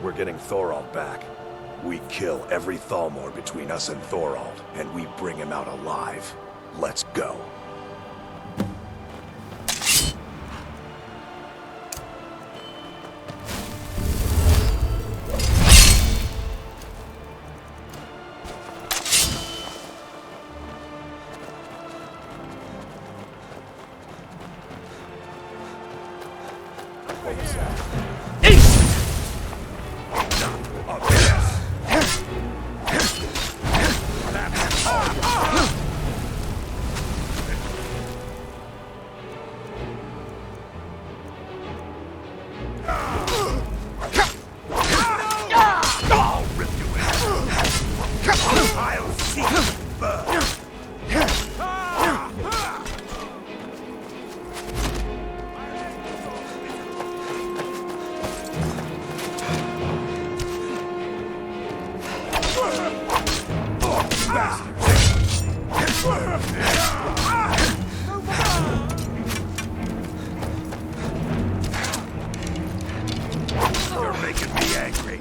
We're getting Thorald back. We kill every Thalmor between us and Thorald, and we bring him out alive. Let's go. What was that? I'll see you burn. You're making me angry.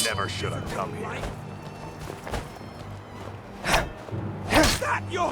Never should have come here. Is that your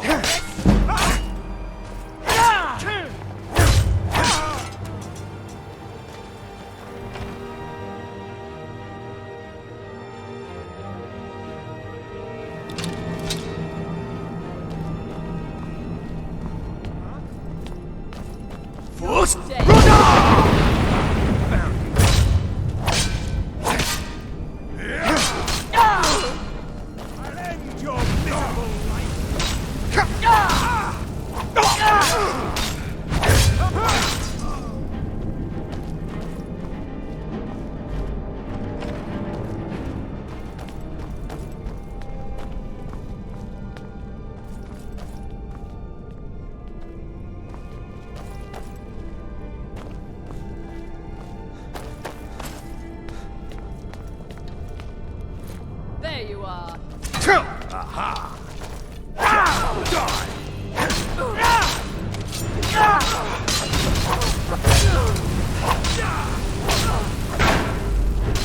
There you are. Aha!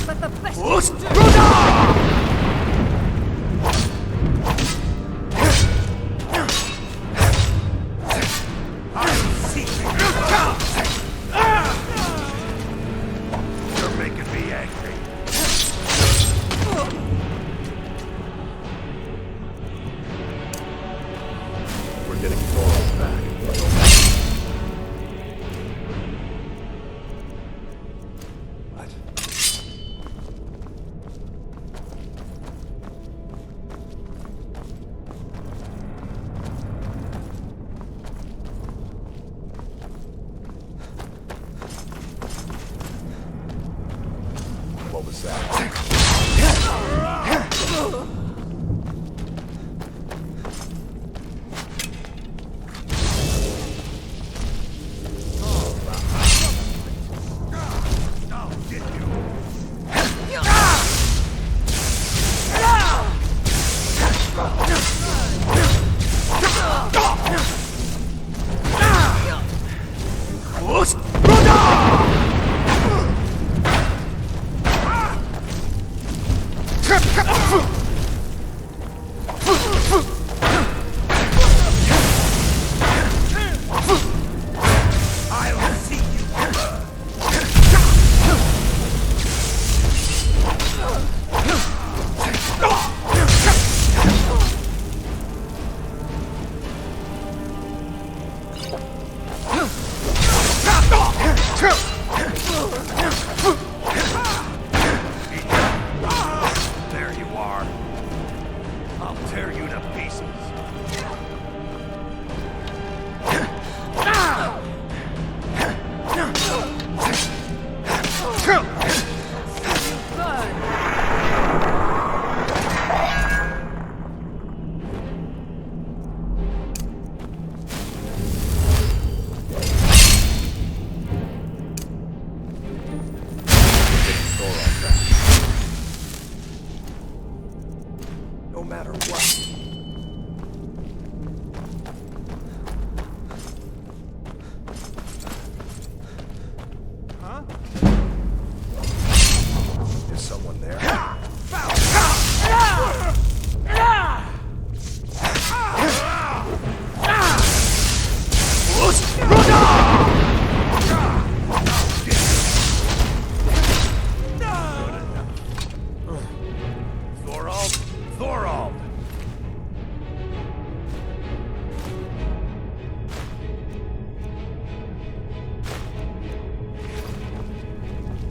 But the best You're making me angry. We're getting Thorald back. What? What was that?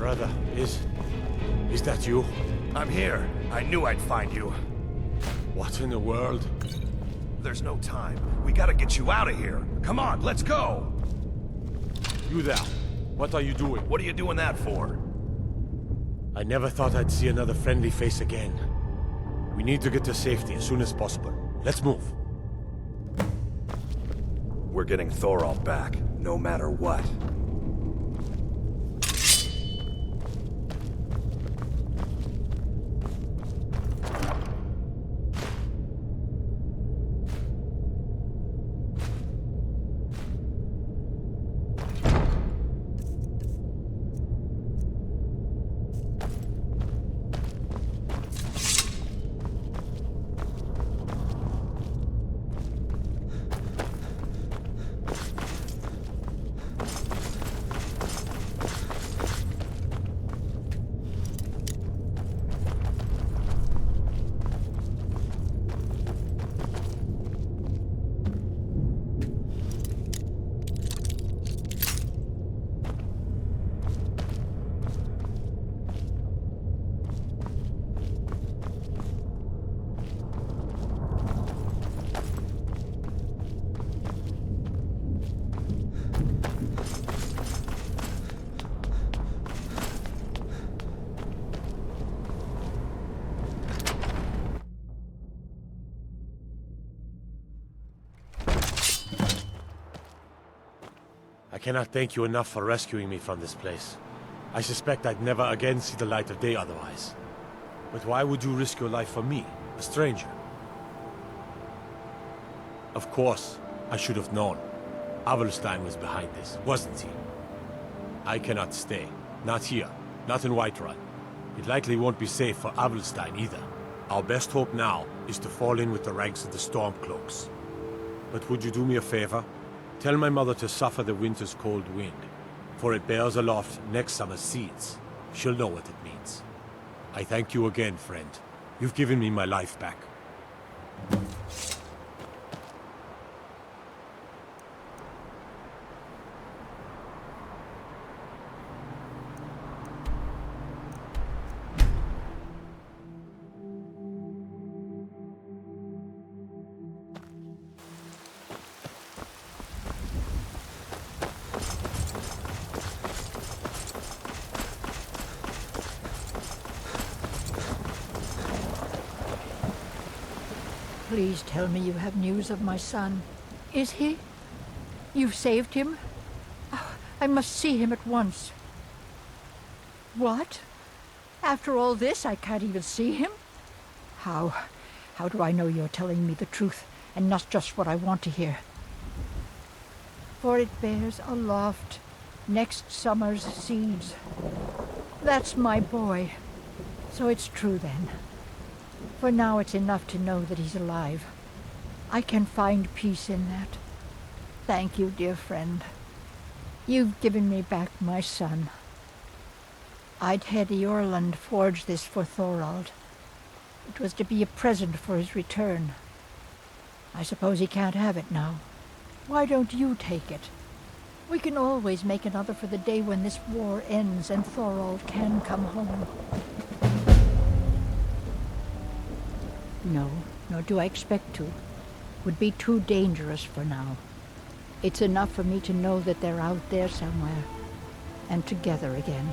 Brother, is that you? I'm here. I knew I'd find you. What in the world? There's no time. We gotta get you out of here. Come on, let's go! You there. What are you doing? What are you doing that for? I never thought I'd see another friendly face again. We need to get to safety as soon as possible. Let's move. We're getting Thorald back, no matter what. I cannot thank you enough for rescuing me from this place. I suspect I'd never again see the light of day otherwise. But why would you risk your life for me, a stranger? Of course, I should have known. Avelstein was behind this, wasn't he? I cannot stay. Not here. Not in Whiterun. It likely won't be safe for Avelstein either. Our best hope now is to fall in with the ranks of the Stormcloaks. But would you do me a favor? Tell my mother to suffer the winter's cold wind, for it bears aloft next summer's seeds. She'll know what it means. I thank you again, friend. You've given me my life back. Please tell me you have news of my son. Is he? You've saved him? Oh, I must see him at once. What? After all this, I can't even see him? How do I know you're telling me the truth, and not just what I want to hear? For it bears aloft next summer's seeds. That's my boy. So it's true then. For now it's enough to know that he's alive. I can find peace in that. Thank you, dear friend. You've given me back my son. I'd had Eorlund forge this for Thorald. It was to be a present for his return. I suppose he can't have it now. Why don't you take it? We can always make another for the day when this war ends and Thorald can come home. No, nor do I expect to. Would be too dangerous for now. It's enough for me to know that they're out there somewhere, and together again.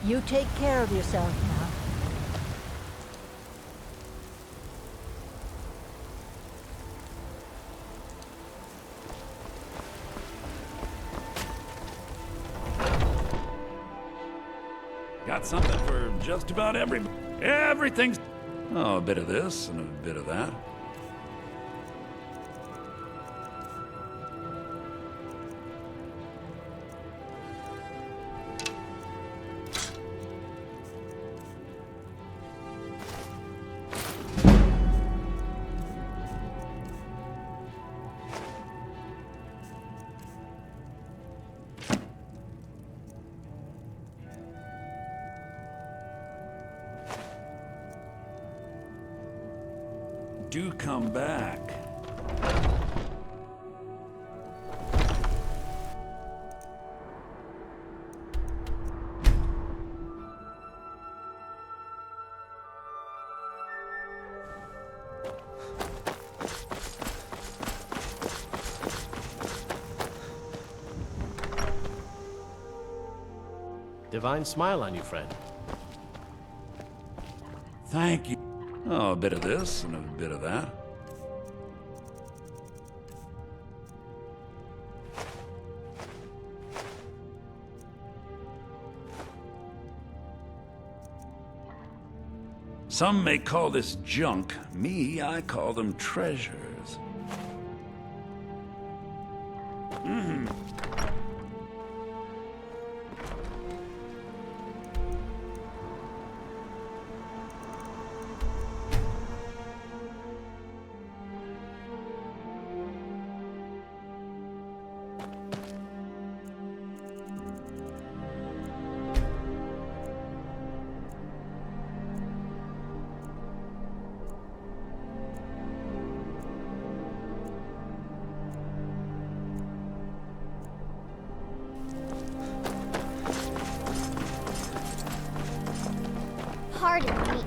You take care of yourself now. Got something for just about everything's... Oh, a bit of this and a bit of that. Do come back. Divine smile on you, friend. Thank you. Oh, a bit of this and a bit of that. Some may call this junk. Me, I call them treasures. Pardon me.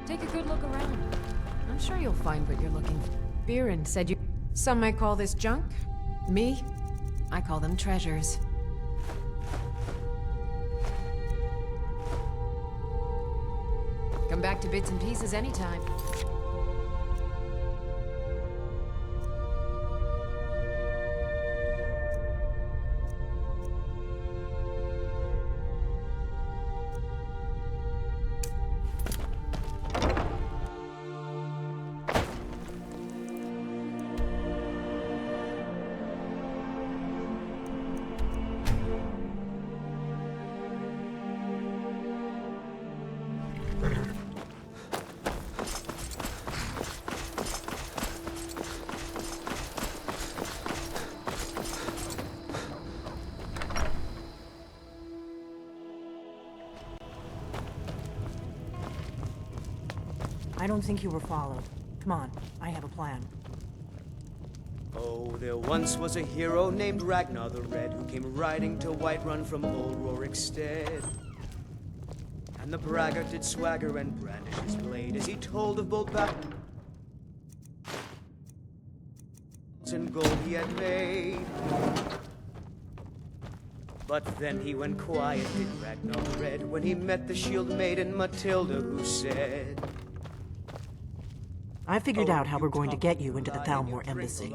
Take a good look around. I'm sure you'll find what you're looking for. Viren said you... Some might call this junk. Me? I call them treasures. Come back to bits and pieces anytime. I don't think you were followed. Come on, I have a plan. Oh, there once was a hero named Ragnar the Red who came riding to Whiterun from old Rorikstead. And the braggart did swagger and brandish his blade as he told of bold battles and gold he had made. But then he went quiet, did Ragnar the Red, when he met the shield maiden Matilda, who said, I figured out how we're going to get you into the Thalmor embassy.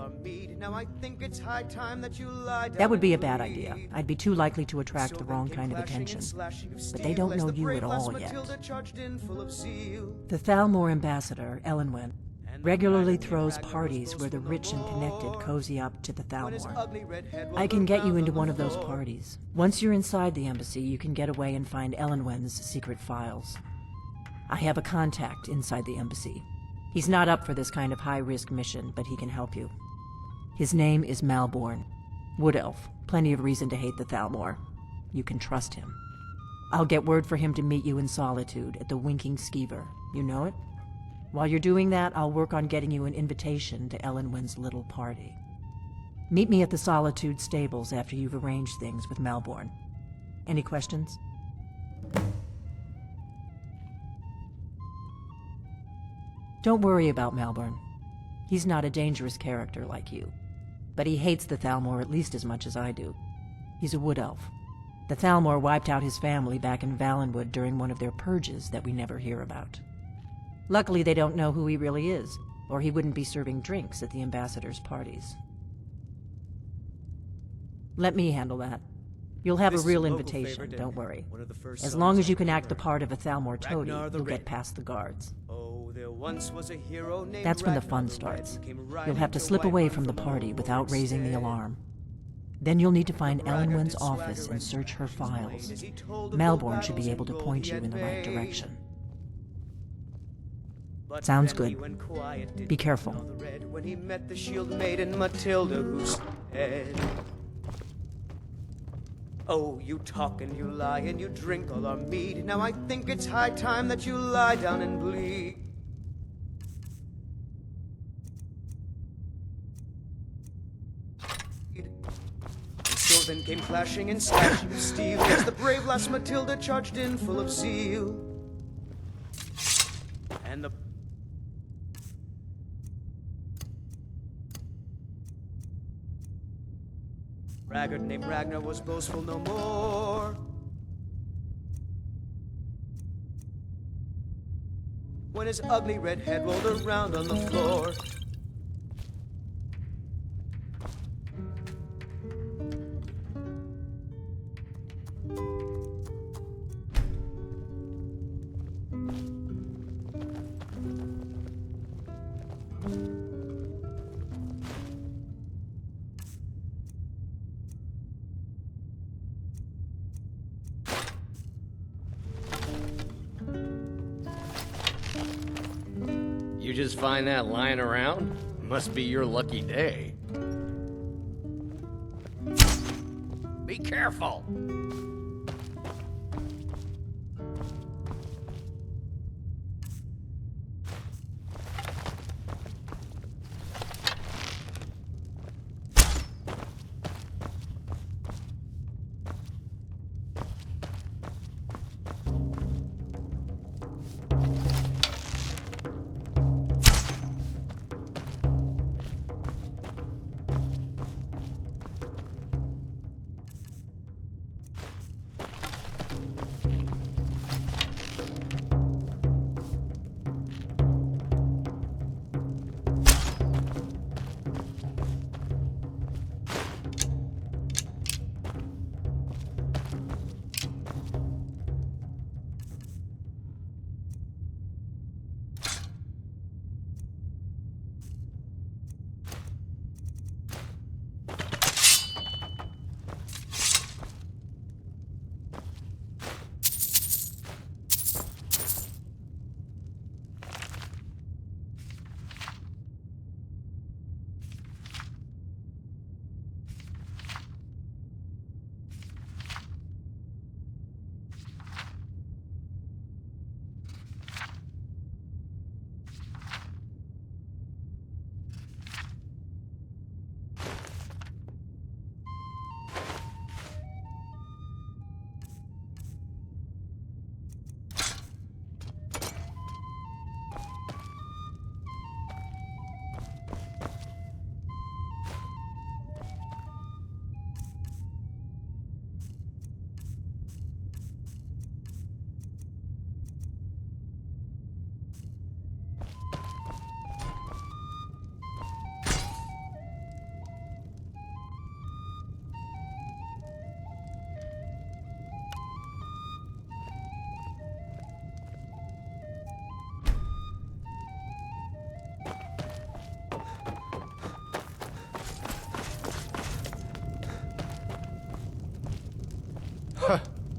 That would be a bad idea. I'd be too likely to attract the wrong kind of attention. But they don't know you at all yet. The Thalmor ambassador, Elenwen, regularly throws parties where the rich and connected cozy up to the Thalmor. I can get you into one of those parties. Once you're inside the embassy, you can get away and find Elenwen's secret files. I have a contact inside the embassy. He's not up for this kind of high-risk mission, but he can help you. His name is Malborn. Wood Elf. Plenty of reason to hate the Thalmor. You can trust him. I'll get word for him to meet you in Solitude at the Winking Skeever. You know it? While you're doing that, I'll work on getting you an invitation to Elenwen's little party. Meet me at the Solitude stables after you've arranged things with Malborn. Any questions? Don't worry about Malborn. He's not a dangerous character like you. But he hates the Thalmor at least as much as I do. He's a wood elf. The Thalmor wiped out his family back in Valenwood during one of their purges that we never hear about. Luckily, they don't know who he really is, or he wouldn't be serving drinks at the ambassador's parties. Let me handle that. You'll have a real invitation, don't worry. As long as you can act the part of a Thalmor toady, you'll get past the guards. That's when the fun starts. You'll have to slip away from the party without raising the alarm. Then you'll need to find Elenwen's office and search her files. Malborn should be able to point you in the right direction. Sounds good. Be careful. When he met the shield maiden Matilda, who said, oh, you talk and you lie and you drink all our mead. Now I think it's high time that you lie down and bleed. And so then came clashing and slashing of steel as the brave lass Matilda charged in full of zeal. And the braggart named Ragnar was boastful no more. When his ugly red head rolled around on the floor. You just find that lying around? Must be your lucky day. Be careful!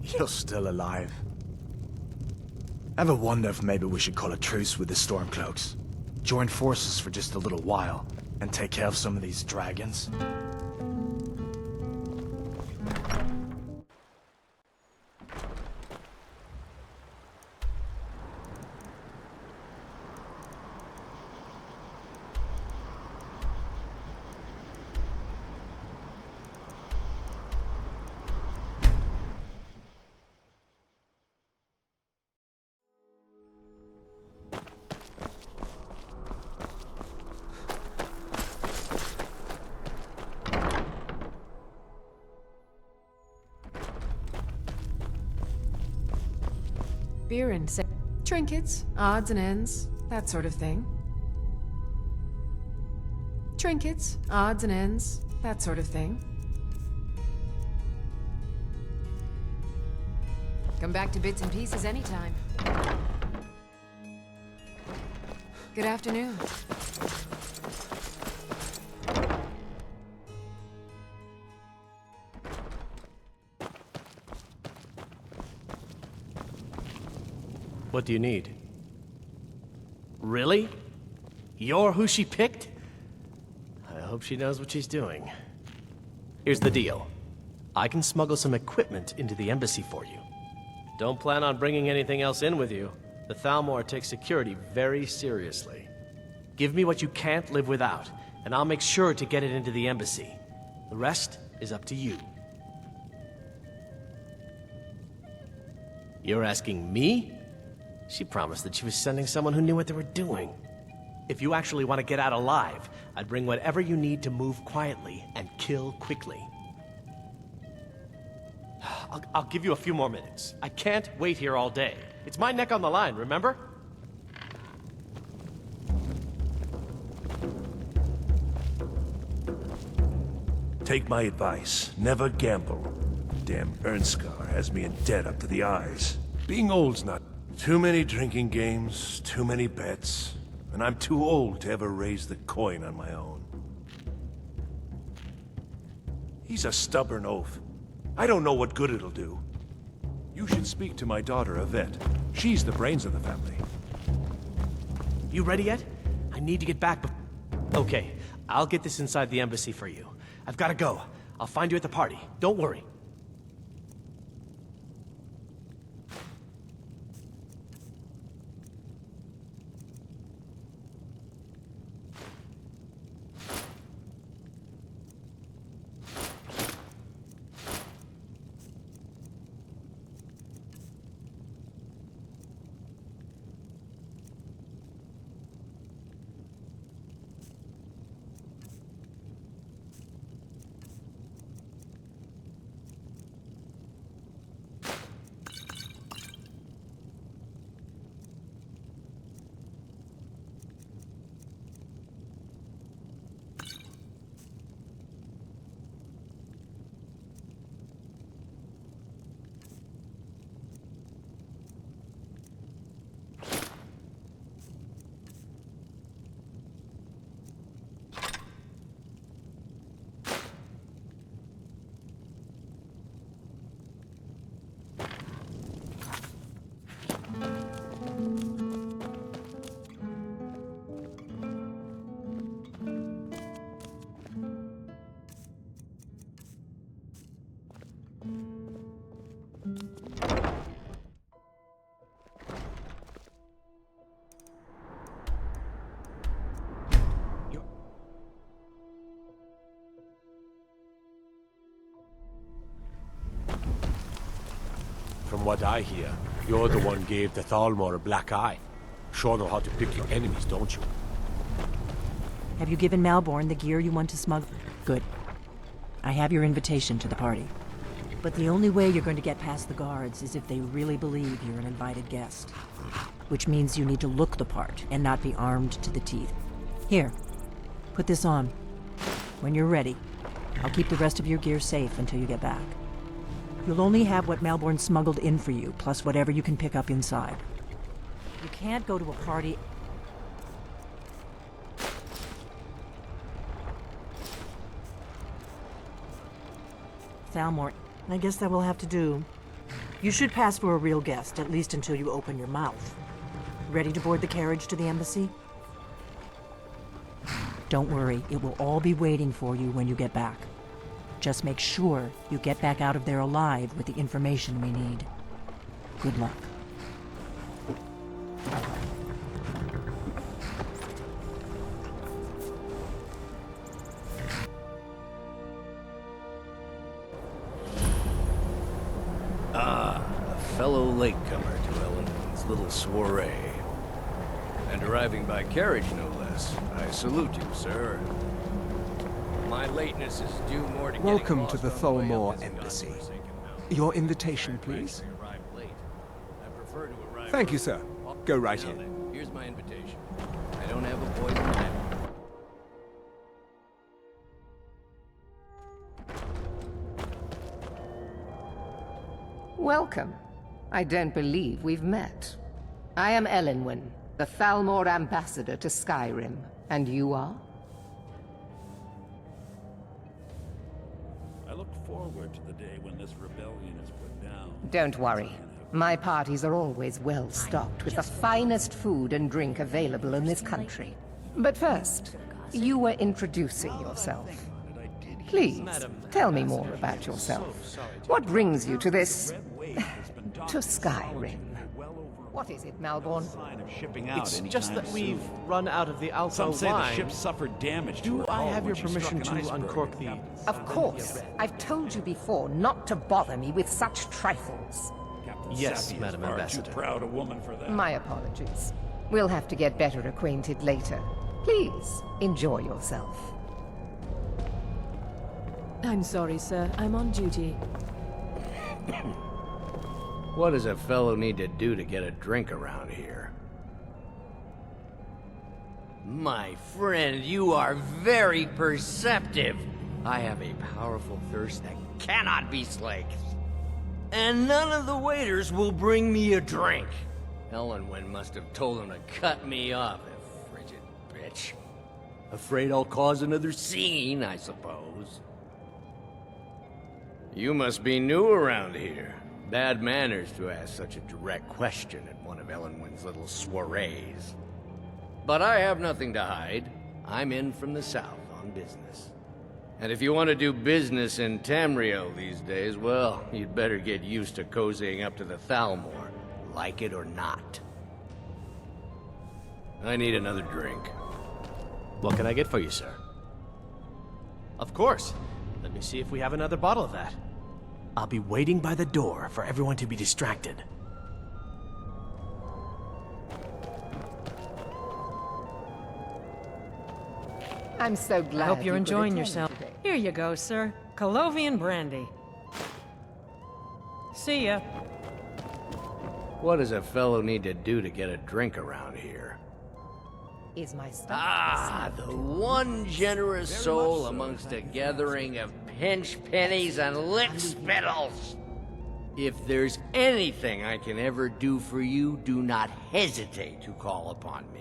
You're still alive. Ever wonder if maybe we should call a truce with the Stormcloaks? Join forces for just a little while, and take care of some of these dragons? Beer and trinkets, odds and ends, that sort of thing. Trinkets, odds and ends, that sort of thing. Come back to bits and pieces anytime. Good afternoon. What do you need? Really? You're who she picked? I hope she knows what she's doing. Here's the deal. I can smuggle some equipment into the embassy for you. Don't plan on bringing anything else in with you. The Thalmor takes security very seriously. Give me what you can't live without, and I'll make sure to get it into the embassy. The rest is up to you. You're asking me? She promised that she was sending someone who knew what they were doing. If you actually want to get out alive, I'd bring whatever you need to move quietly and kill quickly. I'll give you a few more minutes. I can't wait here all day. It's my neck on the line, remember? Take my advice. Never gamble. Damn Ernskar has me in debt up to the eyes. Being old's not... Too many drinking games, too many bets, and I'm too old to ever raise the coin on my own. He's a stubborn oaf. I don't know what good it'll do. You should speak to my daughter, Yvette. She's the brains of the family. You ready yet? I need to get back Okay, I'll get this inside the embassy for you. I've gotta go. I'll find you at the party. Don't worry. From what I hear, you're the one gave the Thalmor a black eye. Sure know how to pick your enemies, don't you? Have you given Malborn the gear you want to smuggle? Good. I have your invitation to the party. But the only way you're going to get past the guards is if they really believe you're an invited guest. Which means you need to look the part and not be armed to the teeth. Here, put this on. When you're ready, I'll keep the rest of your gear safe until you get back. You'll only have what Malborn smuggled in for you, plus whatever you can pick up inside. You can't go to a party... Thalmor, I guess that will have to do. You should pass for a real guest, at least until you open your mouth. Ready to board the carriage to the embassy? Don't worry, it will all be waiting for you when you get back. Just make sure you get back out of there alive with the information we need. Good luck. A fellow latecomer to Ellen's little soiree. And arriving by carriage, no less. I salute you, sir. My lateness is due more to Welcome to the Thalmor Embassy. Your invitation, please. Thank you, sir. Go right in. Here's my invitation. I don't have a poison pen. Welcome. I don't believe we've met. I am Elenwen, the Thalmor ambassador to Skyrim. And you are? I look forward to the day when this rebellion is put down. Don't worry. My parties are always well stocked with the finest food and drink available in this country. But first, you were introducing yourself. Please, tell me more about yourself. What brings you to this... to Skyrim? What is it, Malborn? It's just that we've run out of the alpha Some say the wine. ship suffered damage to Do her I hull have when your she permission struck an to iceberg. uncork the... Of course. I've told you before not to bother me with such trifles. Captain Yes, Sappy is Madam far Ambassador. Too proud a woman for that. My apologies. We'll have to get better acquainted later. Please, enjoy yourself. I'm sorry, sir. I'm on duty. What does a fellow need to do to get a drink around here? My friend, you are very perceptive. I have a powerful thirst that cannot be slaked. And none of the waiters will bring me a drink. Ellenwen must have told them to cut me off, a frigid bitch. Afraid I'll cause another scene, I suppose. You must be new around here. Bad manners to ask such a direct question at one of Ellenwen's little soirees. But I have nothing to hide. I'm in from the south on business. And if you want to do business in Tamriel these days, well, you'd better get used to cozying up to the Thalmor, like it or not. I need another drink. What can I get for you, sir? Of course. Let me see if we have another bottle of that. I'll be waiting by the door for everyone to be distracted. I'm so glad. I hope you're you could enjoying attend yourself. today. Here you go, sir. Colovian brandy. See ya. What does a fellow need to do to get a drink around here? Is my stuff? Ah, the one generous soul amongst a gathering of pinch pennies and lick spittles. If there's anything I can ever do for you, do not hesitate to call upon me.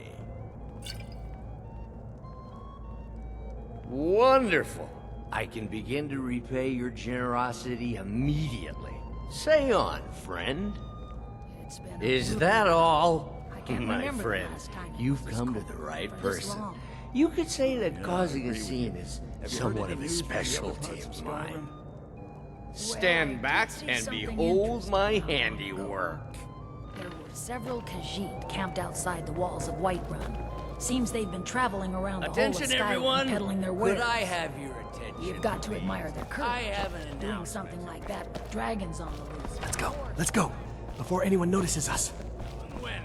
Wonderful. I can begin to repay your generosity immediately. Say on, friend. Is that all? My friend, you've come to the right person. You could say that causing a scene is somewhat of a specialty of mine. Stand back and behold my handiwork. There were several Khajiit camped outside the walls of Whiterun. Seems they've been traveling around the whole of Attention, Skyrim everyone! peddling their wares. Could I have your attention? You've got to admire their courage. I have an Doing announcement. something like that with dragons on the loose. Let's go. Let's go. Before anyone notices us. When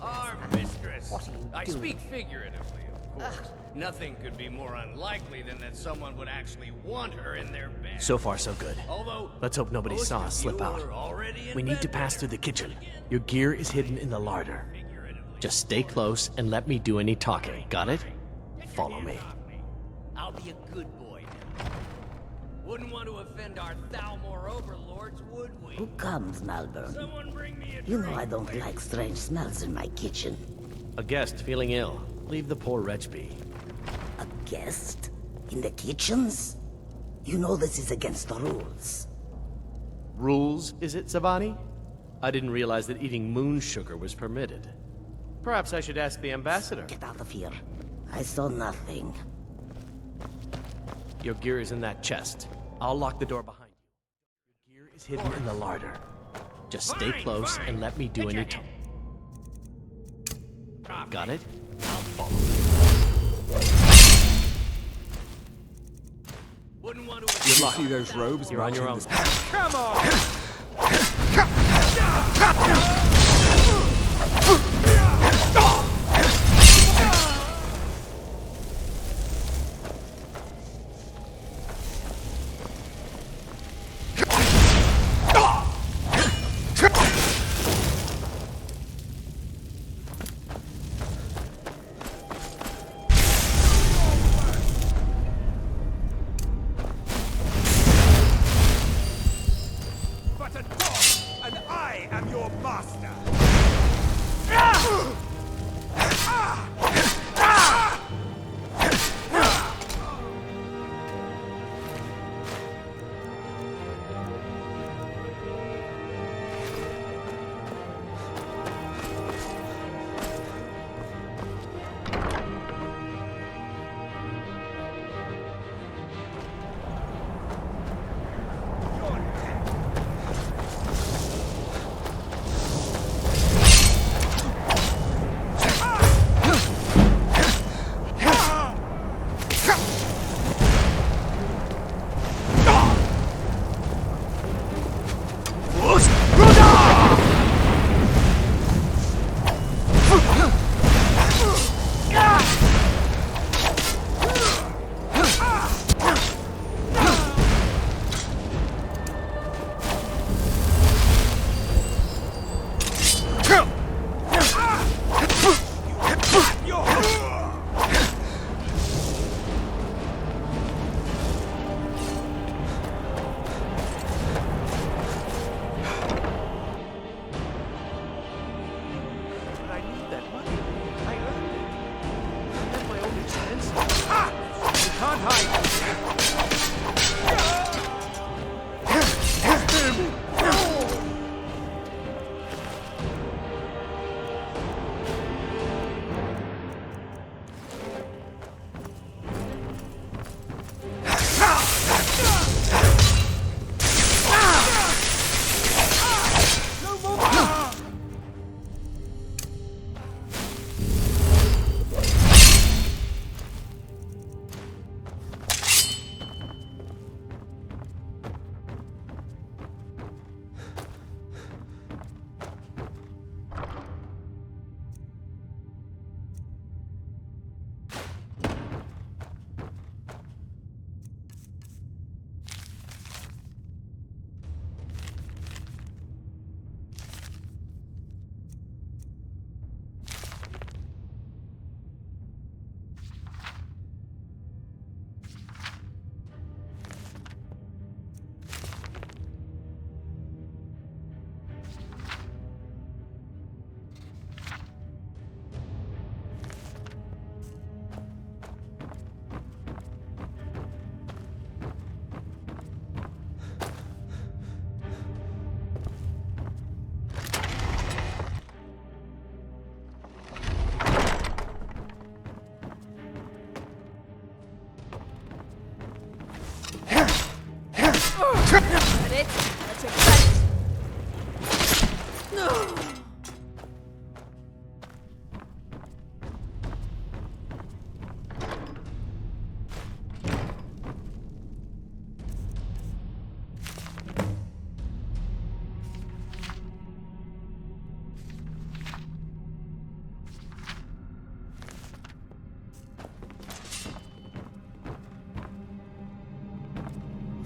our mistress, I speak figuratively, of course. Nothing could be more unlikely than that someone would actually want her in their bed. So far, so good. Although, Let's hope nobody most saw of us slip you out. are already in We need to bed pass with through her. the kitchen. Your gear is hidden in the larder. Just stay close and let me do any talking. Got it? Follow me. I'll be a good boy now. Wouldn't want to offend our Thalmor overlords, would we? Who comes, Malburn? Someone bring me a You know drink. I don't like strange smells in my kitchen. A guest feeling ill. Leave the poor wretch be. A guest? In the kitchens? You know this is against the rules. Rules, is it, Savani? I didn't realize that eating moon sugar was permitted. Perhaps I should ask the ambassador. Get out of here. I saw nothing. Your gear is in that chest. I'll lock the door behind you. Your gear is hidden in the larder. Just stay close and let me do any talking. Got it? I'll follow. Wouldn't want to You see those robes? You're on your own. Come on! But a dog, and I am your master!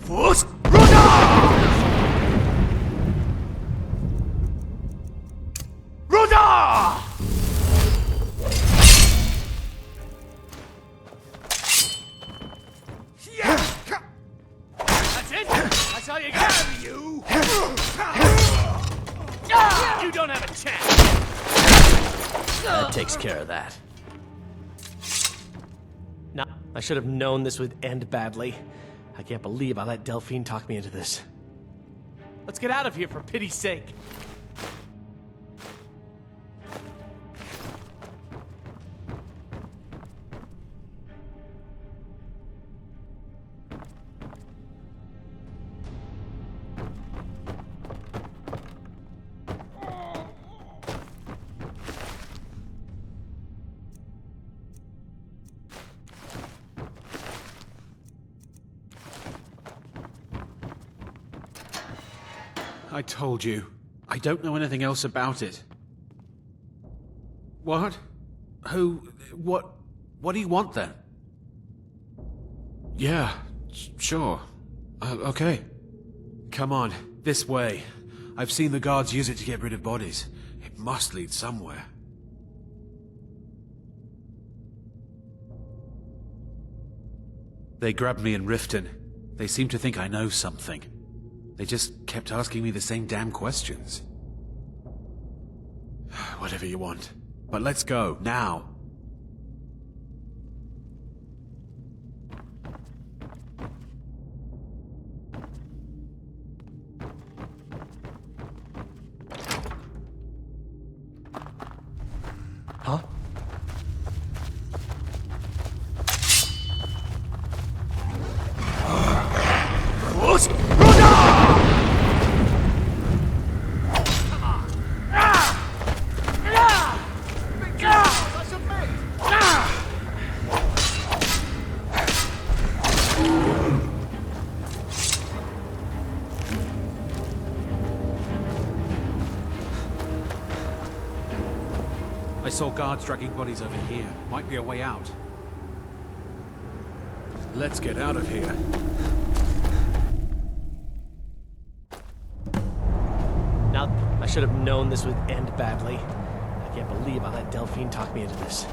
Force Roda! Roda! That's it? That's all you got? You! You don't have a chance! That takes care of that. Nah, I should have known this would end badly. I can't believe I let Delphine talk me into this. Let's get out of here, for pity's sake. I told you. I don't know anything else about it. What? Who? What do you want then? Yeah, sure. Okay. Come on, this way. I've seen the guards use it to get rid of bodies. It must lead somewhere. They grabbed me in Riften. They seem to think I know something. They just kept asking me the same damn questions. Whatever you want. But let's go, now. Huh? I saw guards dragging bodies over here. Might be a way out. Let's get out of here. Now, I should have known this would end badly. I can't believe I let Delphine talk me into this.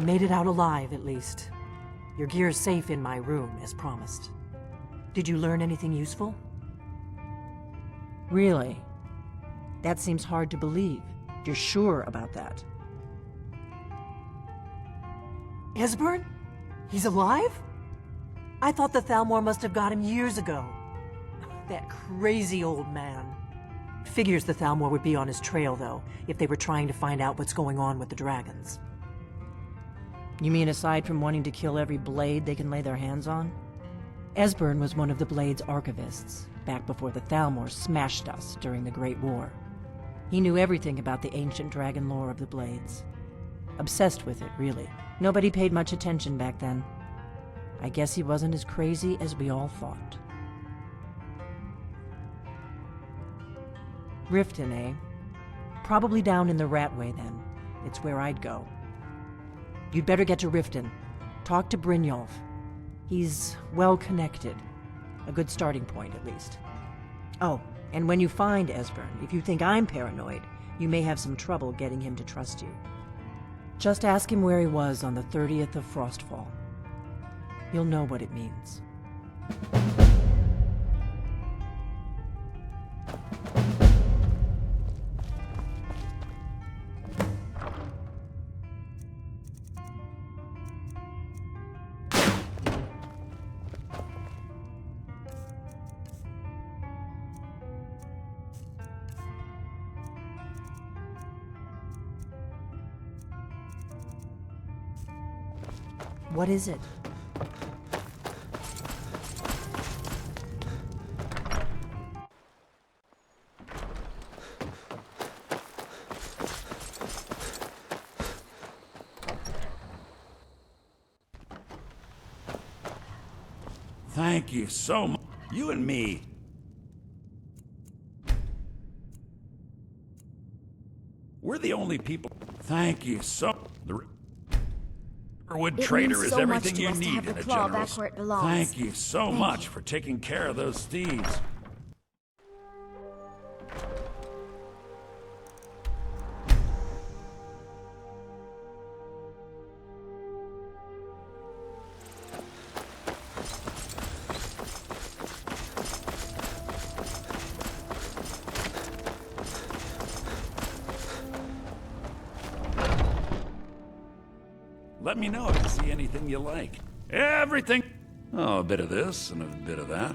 You made it out alive, at least. Your gear's safe in my room, as promised. Did you learn anything useful? Really? That seems hard to believe. You're sure about that? Esbern? He's alive? I thought the Thalmor must have got him years ago. That crazy old man. Figures the Thalmor would be on his trail, though, if they were trying to find out what's going on with the dragons. You mean aside from wanting to kill every blade they can lay their hands on? Esbern was one of the Blade's archivists, back before the Thalmor smashed us during the Great War. He knew everything about the ancient dragon lore of the Blades. Obsessed with it, really. Nobody paid much attention back then. I guess he wasn't as crazy as we all thought. Riften, eh? Probably down in the Ratway, then. It's where I'd go. You'd better get to Riften. Talk to Brynjolf. He's well-connected. A good starting point, at least. Oh, and when you find Esbern, if you think I'm paranoid, you may have some trouble getting him to trust you. Just ask him where he was on the 30th of Frostfall. You'll know what it means. What is it? Thank you so much. You and me. We're the only people. Thank you so. The Wood Trader is everything you need in a general. Thank you so much for taking care of those thieves. Let me know if you see anything you like. Everything. Oh, a bit of this and a bit of that.